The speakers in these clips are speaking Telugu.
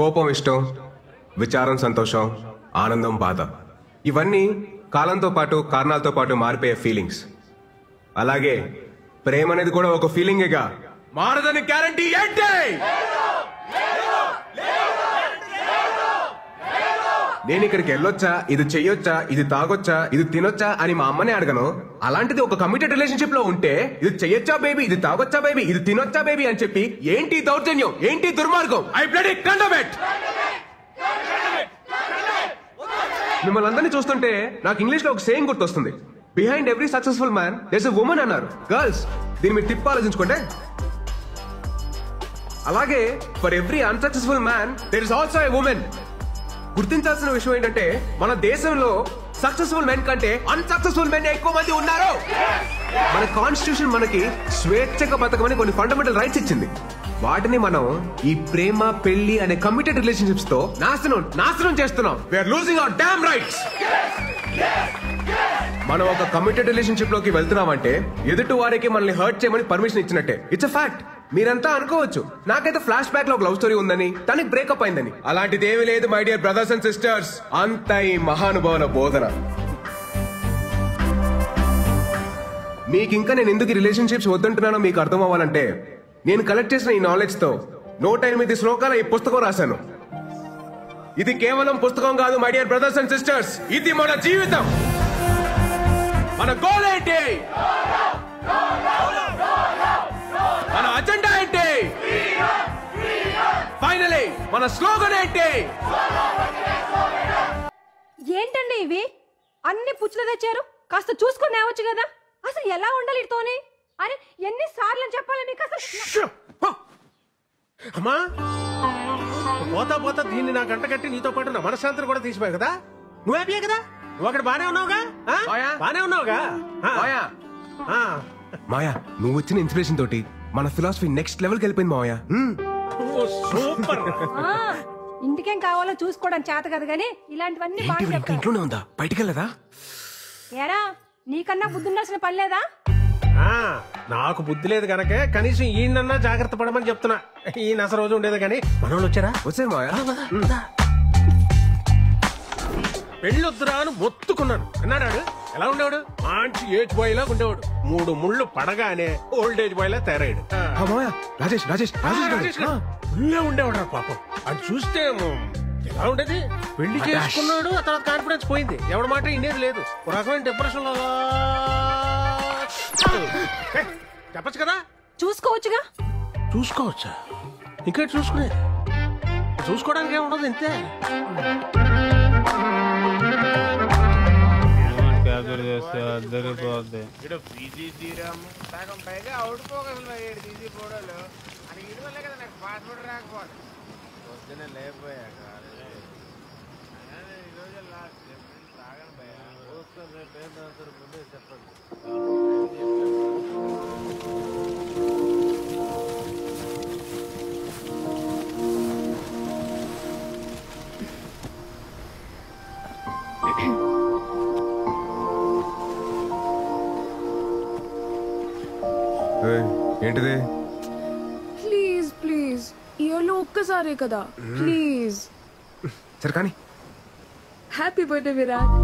కోపం ఇష్టం, విచారం సంతోషం, ఆనందం బాధ, ఇవన్నీ కాలంతో పాటు కారణాలతో పాటు మారిపోయే ఫీలింగ్స్. అలాగే ప్రేమ అనేది కూడా ఒక ఫీలింగేగా, మారదని గ్యారంటీ ఏంటి? నేను ఇక్కడికి వెళ్ళొచ్చా, ఇది చెయ్యొచ్చా, ఇది తాగొచ్చా, ఇది తినొచ్చా అని మా అమ్మనే అడగను. అలాంటిది ఒక కమిటెడ్ రిలేషన్షిప్ లో ఉంటే ఇది చెయ్యొచ్చా బేబీ, ఇది తాగొచ్చా బేబీ, ఇది తినొచ్చా బేబీ అని చెప్పి ఏంటి దౌర్జన్యం, ఏంటి దుర్మార్గం? I bloody condemn it. మిమ్మల్ని అందరినీ చూస్తుంటే నాకు ఇంగ్లీష్ లో ఒక సేయింగ్ గుర్తొస్తుంది, behind every successful man there is a woman అన్నారు. గర్ల్స్, దీన్ని మీరు టిప్ ఆలోచించుకోండి. అలాగే for every unsuccessful man there is also a woman. గుర్తించాల్సిన విషయం ఏంటంటే మన దేశంలో సక్సెస్ఫుల్ మెన్ కంటే అన్సక్సెస్ఫుల్ మెన్ ఎక్కువ మంది ఉన్నారు. మన కాన్స్టిట్యూషన్ మనకి స్వేచ్ఛగా బతకమని కొన్ని ఫండమెంటల్ రైట్స్ ఇచ్చింది. వాటిని మనం ఈ ప్రేమ పెళ్లి అనే కమిటెడ్ రిలేషన్షిప్స్ తో నాశనం చేస్తున్నాం. We are losing our damn rights. మనం ఒక కమిటెడ్ రిలేషన్షిప్ లోకి వెళ్తున్నామంటే ఎదుటి వారికి మనల్ని హర్ట్ చేయమని పర్మిషన్ ఇచ్చినట్టే. It's a fact. మీరంతా అనుకోవచ్చు నాకైతే ఫ్లాష్ బ్యాక్ లో ఒక లవ్ స్టోరీ ఉందని, తనకి బ్రేకప్ అయిందని. అలాంటిది ఏమీ లేదు my dear brothers and sisters. అంతా ఈ మహానుభావుల బోధన. మీకు ఇంకా నేను ఎందుకు రిలేషన్షిప్స్ వద్దంటున్నానో మీకు అర్థం అవ్వాలంటే నేను కలెక్ట్ చేసిన ఈ నాలెడ్జ్ తో 108 శ్లోకాల ఈ పుస్తకం రాశాను. ఇది కేవలం పుస్తకం కాదు my dear brothers and sisters, ఇది మన జీవితం. మన గోల్ ఏంటి, మన అజెండా ఏంటి, ఫైనలీ మన స్లోగన్ ఏంటి? ఏంటండి ఇవి అన్ని పుచ్చులు తెచ్చారు? కాస్త చూసుకొని రావచ్చు కదా. అసలు ఎలా ఉండాలి ఇతోని? అరే ఎన్ని సార్లు చెప్పాలి మీకు అసలు? అమ్మా పోతా పోతా దీన్ని నా గంట కట్టి నీతో పాటు నా మనశ్శాంతిని కూడా తీసిపోయావు కదా. నువ్వు హ్యాపీయే కదా? నువ్వు అక్కడ బానే ఉన్నావుగా? బానే ఉన్నావుగా? మాయా, నువ్వు వచ్చిన ఇన్స్పిరేషన్ తోటి మన ఫిలాసఫీ నెక్స్ట్ లెవెల్కి వెళ్ళిపోయింది మాయా. సూపర్. ఇంటికేం కావాలో చూసుకోవడం చేత కదా గానీ ఇలాంటివన్నీ బాగా చెప్తారు. ఇంట్లోనే ఉందా, బయటికి వెళ్ళదా? ఏరా నీకన్నా బుద్ధి ఉండాల్సిన పని లేదా? నాకు బుద్ధి లేదు కనుక కనీసం ఈయనన్నా జాగ్రత్త పడమని చెప్తున్నా. ఈయన అసలు రోజు ఉండేది కానీ మనోళ్ళు వచ్చారా? వచ్చారు మాయా. పెళ్ళొద్దురా అని మొత్తుకున్నాను. అన్నాడు ఎలా ఉండేవాడు? మంచి ఏజ్ బాయ్ లాగా ఉండేవాడు. 3 ముళ్ళు పడగానే ఓల్డ్ ఏజ్ బాయ్ లా తయారయ్యాడు. రాజేష్ రాజేష్ ముళ్ళే ఉండేవాడు పాపం. అది చూస్తే ఎలా ఉండేది? పెళ్లి చేసుకున్నాడు, ఆ తర్వాత కాన్ఫిడెన్స్ పోయింది. ఎవరి మాట ఇండేది లేదు. ఒక రకమైన డిప్రెషన్ లో చెప్పచ్చు కదా. చూసుకోవచ్చుగా. చూసుకోవచ్చా? ఇంకా చూసుకునేది? చూసుకోవడానికి ఏముండదు, ఇంతే. పొద్దున లేకపోయాక చెప్పండి. ఏంటిది? ప్లీజ్ ప్లీజ్, ఇయర్లో ఒక్కసారే కదా, ప్లీజ్. సరే కానీ. Happy birthday Virat.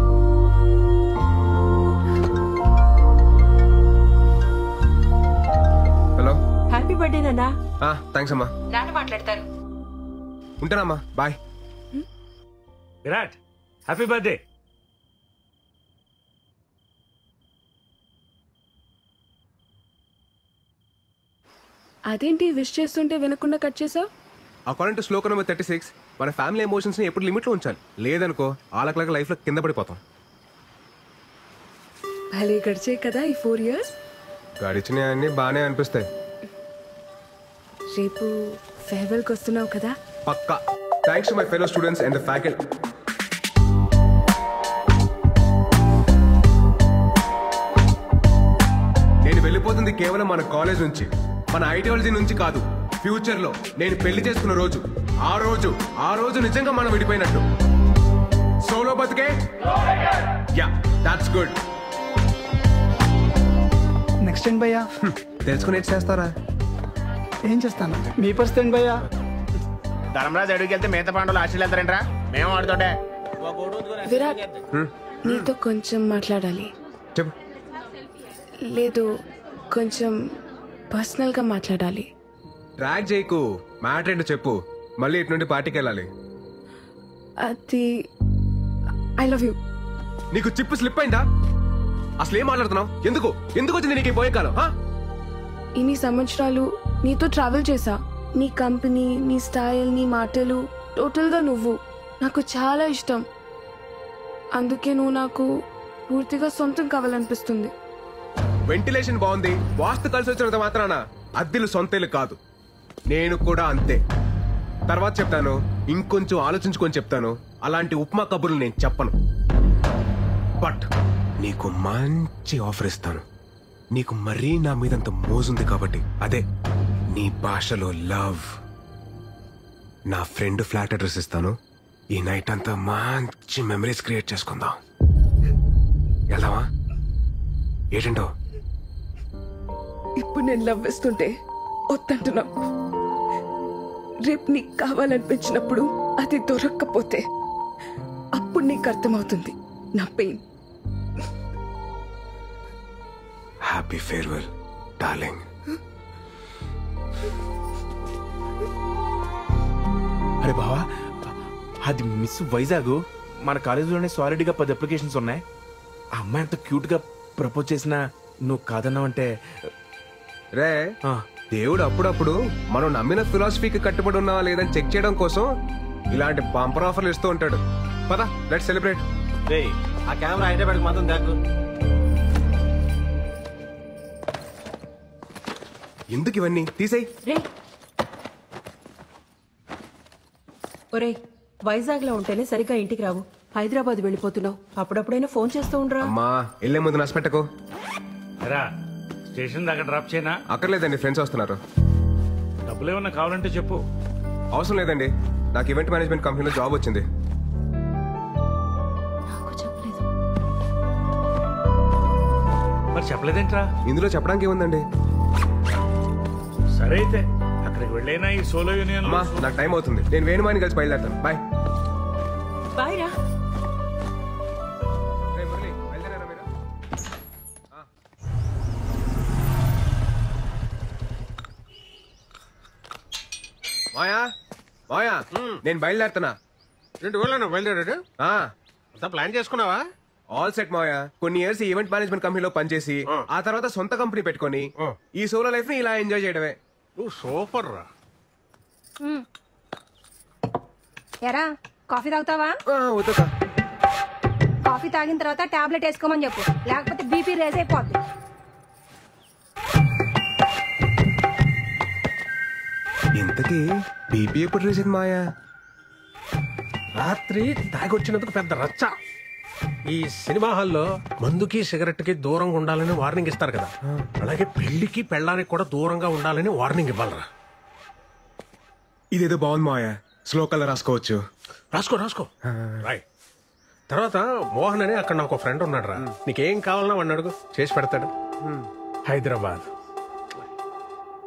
Hello, happy birthday నాన్నా. థ్యాంక్స్ అమ్మా. నాన్న మాట్లాడతారు. ఉంటానమ్మా, బాయ్. Virat, happy birthday. అదేంటి విష్ చేస్తుంటే వినకుండా కట్ చేసావు? అకార్డింగ్ టు శ్లోక నెంబర్ 36 మన ఫ్యామిలీ ఎమోషన్స్ ని ఎప్పుడు లిమిట్ లో ఉంచాలి. లేదనుకో ఆలకలక లైఫ్ లో కింద పడిపోతాం. భలే గడిచే కదా ఈ 4 years. గడిచినవన్నీ బానే అనిపిస్తాయి. రేపు ఫేర్వెల్ కి వస్తున్నావు కదా? పక్కా. Thanks to my fellow students and the faculty. నేను వెళ్ళిపోతుంది కేవలం మన కాలేజ్ నుంచి, మన ఐడియాలజీ నుంచి కాదు. ఫ్యూచర్ లో నేను పెళ్లి చేసుకున్న రోజు, ఆ రోజు నిజంగా మనం విడిపోయినట్టు. సోలో బతుకే. Yeah, that's good. నెక్స్ట్ ఏంటి భయ్యా? తెలుసుకుని చేస్తారా? ఏం చేస్తాను? మీ పరిస్థితి ఏంటి భయ్యా? ధర్మరాజు అడుగుకి వెళ్తే మిగతా పాండవులు ఆశలు వెళ్తారంట్రా మేము ఆడుతుంటే విరాట్ నీతో కొంచెం మాట్లాడాలి. చెప్పు. లేదు, కొంచెం పర్సనల్ గా మాట్లాడాలి. ట్రాక్ చేయకు, మ్యాటర్ ఏంటో చెప్పు. మళ్ళీ ఇటు నుండి పార్టీకి వెళ్ళాలి. అది ఐ లవ్ యూ. నీకు చిప్పు స్లిప్ అయిందా? అసలు ఏం మాట్లాడుతున్నావు? ఎందుకు ఎందుకు వచ్చింది నీకు ఈ పోయే కాలం? ఇన్ని సంవత్సరాలు నీతో ట్రావెల్ చేసా. నీ కంపెనీ, నీ స్టైల్, నీ మాటలు, టోటల్ గా నువ్వు నాకు చాలా ఇష్టం. అందుకే నువ్వు నాకు పూర్తిగా సొంతం కావాలనిపిస్తుంది. వెంటిలేషన్ బాగుంది, వాస్తు కలిసి వచ్చినంత మాత్రాన అద్దెలు సొంతేలు కాదు. నేను కూడా అంతే. తర్వాత చెప్తాను, ఇంకొంచెం ఆలోచించుకొని చెప్తాను. అలాంటి ఉప్మా కబుర్లు నేను చెప్పను. బట్ నీకు మంచి ఆఫర్ ఇస్తాను. నీకు మరీ నా మీదంత మోజుంది కాబట్టి, అదే నీ భాషలో లవ్. నా ఫ్రెండ్ ఫ్లాట్ అడ్రస్ ఇస్తాను. ఈ నైట్ అంతా మంచి మెమరీస్ క్రియేట్ చేసుకుందాం. వెళ్దామా? ఏంటంటో? ఇప్పుడు నేను లవ్ వేస్తుంటే వద్దంటున్నావు. రేపు నీకు కావాలనిపించినప్పుడు అది దొరక్కపోతే అప్పుడు నీకు అర్థమవుతుంది నా పెయిన్. Happy farewell darling. అరే బావా, అది మిస్ వైజాగ్. మన కాలేజీలోనే సాలిడ్గా 10 అప్లికేషన్స్ ఉన్నాయి. ఆ అమ్మాయి అంత క్యూట్ గా ప్రపోజ్ చేసినా నువ్వు కాదన్నావంటే రే, దేవుడు అప్పుడప్పుడు మనం నమ్మిన ఫిలాసఫీకి కట్టుబడి ఉన్నావా లేదని చెక్ చేయడం కోసం ఇలాంటి బంపర్ ఆఫర్లు ఇస్తూ ఉంటాడు. పద, లెట్స్ సెలబ్రేట్. ఆ కెమెరా హైదరాబాద్ మాత్రం దాకు. ఎందుకు ఇవన్నీ తీసేయ్. ఒరే, వైజాగ్ లో ఉంటేనే సరిగ్గా ఇంటికి రావు. హైదరాబాద్ వెళ్ళిపోతున్నావు. అప్పుడప్పుడైనా ఫోన్ చేస్తూ ఉండరా? అమ్మా, వెళ్లే ముందు నష్టపెట్టకు. స్టేషన్ దాకా డ్రాప్ చేయనా? అక్కర్లేదండి, ఫ్రెండ్స్ వస్తున్నారు. డబ్బులు ఏమన్నా కావాలంటే చెప్పు. అవసరం లేదండి, నాకు ఈవెంట్ మేనేజ్మెంట్ కంపెనీలో జాబ్ వచ్చింది. మరి చెప్పలేదేంట్రా? ఇందులో చెప్పడానికి ఏముందండి? సరే అయితే అక్కడికి వెళ్ళైనా ఈ సోలో యూనియన్. అమ్మా, నాకు టైం అవుతుంది. నేను వేణుమాని కలిసి బయలుదేరుతాను. బాయ్. బాయ్ రా. మాయా, మాయా, నేను బయలుదేరుతున్నా. రెండు ఊళ్ళో బయలుదేరాడు. ప్లాన్ చేసుకున్నావా? ఆల్ సెట్ మాయా. కొన్ని ఇయర్స్ ఈవెంట్ మేనేజ్మెంట్ కంపెనీలో పనిచేసి ఆ తర్వాత సొంత కంపెనీ పెట్టుకొని ఈ సోలో లైఫ్ ని ఇలా ఎంజాయ్ చేయడమే. సూపర్ రా. ఎరా, కాఫీ తాగుతావా? వద్దుకా. కాఫీ తాగిన తర్వాత టాబ్లెట్ వేసుకోమని చెప్పు, లేకపోతే బీపీ రేజ్ అయిపోద్ది. ఇంతకీ బీపీ ఎప్పుడు రేసింది మాయా? రాత్రి తాగొచ్చినందుకు పెద్ద రచ్చ. ఈ సినిమా హాల్లో మందుకి సిగరెట్ కి దూరంగా ఉండాలని వార్నింగ్ ఇస్తారు కదా, అలాగే పెళ్లికి పెళ్ళానికి కూడా దూరంగా ఉండాలని వార్నింగ్ ఇవ్వాలరా. ఇదేదో బాగుంది మాయా, స్లో కలర్ రాసుకోవచ్చు. రాసుకో రాసుకో. రాయ్. తర్వాత మోహన్ అని అక్కడ నాకు ఫ్రెండ్ ఉన్నాడు రా. నీకేం కావాలన్నా వాడిని అడుగు, చేసి పెడతాడు. Hyderabad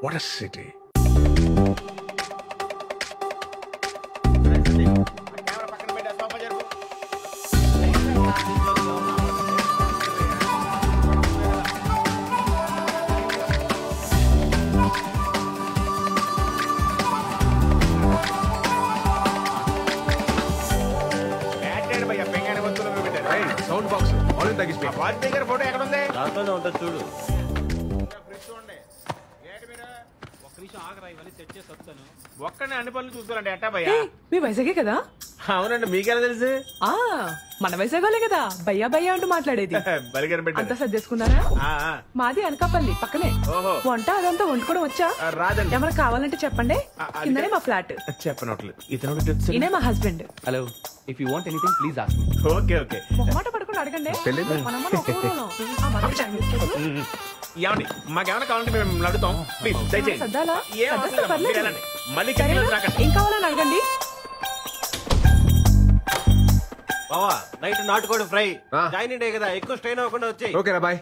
what a city. Sound box already తగ్గిపోయి. దగ్గర ఫోటో ఎక్కడ ఉంది? దాంట్లోనే ఉంటుంది చూడు. ఒక్కనే అన్ని పనులు చూసుకోవాలంటే ఎట్టా భయ్యా? మీ వైజాగే కదా? అవునండి, మీకెలా తెలుసు? ఆ మన వైజాగోలే కదా భయ్యా భయ్యా అంటూ మాట్లాడేది. బలిగారు అంతా పెట్టారు. సర్దేసుకున్నారా? మాది అనకాపల్లి పక్కనే. వంట అదంతా వండుకోవడం వచ్చా? రాదండి. ఏమైనా కావాలంటే చెప్పండి, కిందనే మా ఫ్లాట్. చెప్పనట్లు ఇతను ఈయనే మా husband. Hello, if you want anything please ask me. Okay okay. మొహమాట పడుకుని అడగండి. మనమ్మ ఒక్క ఊరోళ్ళం. ఆ మాట చెప్పండి. ఏమండి, మాకేమైనా కావాలంటే మేము అడుగుతాం. ప్లీజ్ దయచేయండి. సర్దాలా? ఏం అవసరం సర్దేస్తే లేదు, మీరు పర్లేదు. వెళ్ళండి. మళ్ళీ సరేనా? కిందకి రాకండి. ఏం కావాలని అడగండి. బావా, నైట్ నాటుకోడి ఫ్రై. ఆ. జాయిన్ డే కదా, ఎక్కువ స్ట్రెయిన్ అవ్వకుండా వచ్చాయి. ఓకేనా, బాయ్.